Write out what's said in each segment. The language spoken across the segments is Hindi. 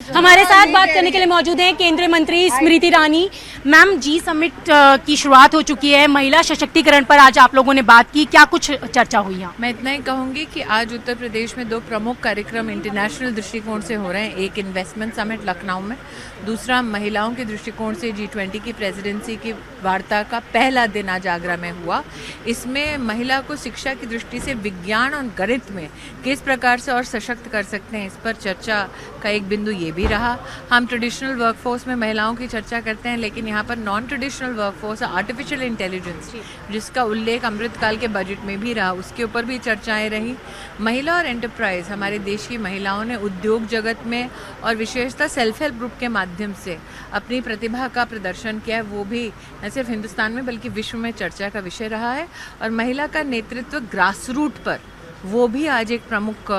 हमारे साथ बात करने के लिए मौजूद हैं केंद्रीय मंत्री स्मृति ईरानी। मैम, जी समिट की शुरुआत हो चुकी है, महिला सशक्तिकरण पर आज आप लोगों ने बात की, क्या कुछ चर्चा हुई यहाँ? मैं इतना ही कहूंगी कि आज उत्तर प्रदेश में दो प्रमुख कार्यक्रम इंटरनेशनल दृष्टिकोण से हो रहे हैं। एक इन्वेस्टमेंट समिट लखनऊ में, दूसरा महिलाओं के दृष्टिकोण से G20 की प्रेसिडेंसी की वार्ता का पहला दिन आज आगरा में हुआ। इसमें महिला को शिक्षा की दृष्टि से विज्ञान और गणित में किस प्रकार से और सशक्त कर सकते हैं, इस पर चर्चा का एक बिंदु ये भी रहा। हम ट्रेडिशनल वर्कफोर्स में महिलाओं की चर्चा करते हैं, लेकिन यहाँ पर non traditional workforce, artificial intelligence, जिसका उल्लेख अमृतकाल के बजट में भी रहा, उसके ऊपर भी चर्चाएं रही। महिला और एंटरप्राइज, हमारे देश की महिलाओं ने उद्योग जगत में और विशेषतः सेल्फ हेल्प ग्रुप के माध्यम से अपनी प्रतिभा का प्रदर्शन किया है, वो भी न सिर्फ हिंदुस्तान में बल्कि विश्व में चर्चा का विषय रहा है। और महिला का नेतृत्व ग्रास रूट पर, वो भी आज एक प्रमुख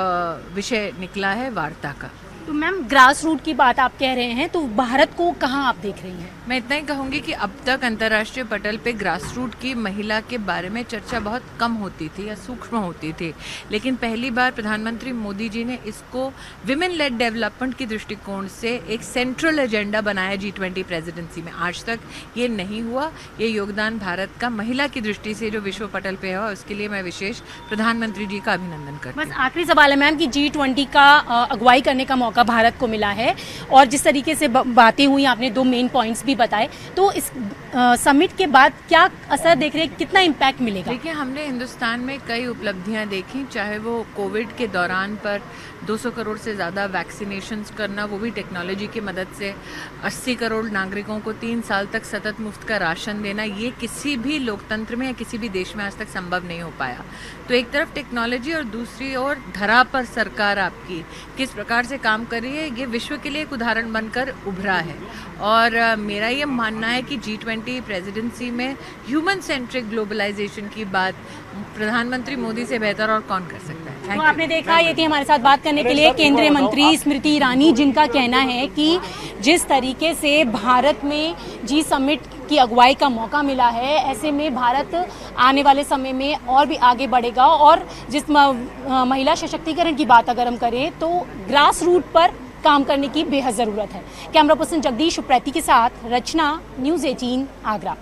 विषय निकला है वार्ता का। तो मैम, ग्रास रूट की बात आप कह रहे हैं, तो भारत को कहाँ आप देख रही हैं? मैं इतना ही कहूँगी कि अब तक अंतर्राष्ट्रीय पटल पे ग्रास रूट की महिला के बारे में चर्चा बहुत कम होती थी या सूक्ष्म होती थी, लेकिन पहली बार प्रधानमंत्री मोदी जी ने इसको विमेन लेड डेवलपमेंट की दृष्टिकोण से एक सेंट्रल एजेंडा बनाया G20 प्रेसिडेंसी में। आज तक ये नहीं हुआ। ये योगदान भारत का महिला की दृष्टि से जो विश्व पटल पे है, उसके लिए मैं विशेष प्रधानमंत्री जी का अभिनंदन करती हूँ। बस आखिरी सवाल है मैम कि G20 का अगुवाई करने का मौका भारत को मिला है और जिस तरीके से बातें हुई, आपने दो मेन पॉइंट्स भी बताए, तो इस समिट के बाद क्या असर देख रहे हैं, कितना इम्पैक्ट मिलेगा? देखिए, हमने हिंदुस्तान में कई उपलब्धियां देखी, चाहे वो कोविड के दौरान पर 200 करोड़ से ज़्यादा वैक्सीनेशंस करना, वो भी टेक्नोलॉजी की मदद से, 80 करोड़ नागरिकों को 3 साल तक सतत मुफ्त का राशन देना, ये किसी भी लोकतंत्र में या किसी भी देश में आज तक संभव नहीं हो पाया। तो एक तरफ टेक्नोलॉजी और दूसरी ओर धरा पर सरकार आपकी किस प्रकार से काम कर रही है, ये विश्व के लिए एक उदाहरण बनकर उभरा है। और मेरा ये मानना है कि G20 प्रेसिडेंसी में ह्यूमन सेंट्रिक ग्लोबलाइजेशन की बात प्रधानमंत्री मोदी से बेहतर और कौन कर सकता है। तो आपने देखा, ये थी हमारे साथ बात करने के लिए केंद्रीय मंत्री स्मृति ईरानी, जिनका कहना है कि जिस तरीके से भारत में जी समिट की अगुवाई का मौका मिला है, ऐसे में भारत आने वाले समय में और भी आगे बढ़ेगा। और जिस महिला सशक्तिकरण की बात अगर हम करें, तो ग्रास रूट पर काम करने की बेहद ज़रूरत है। कैमरा पर्सन जगदीश उप्रेती के साथ रचना, न्यूज़ 18 आगरा।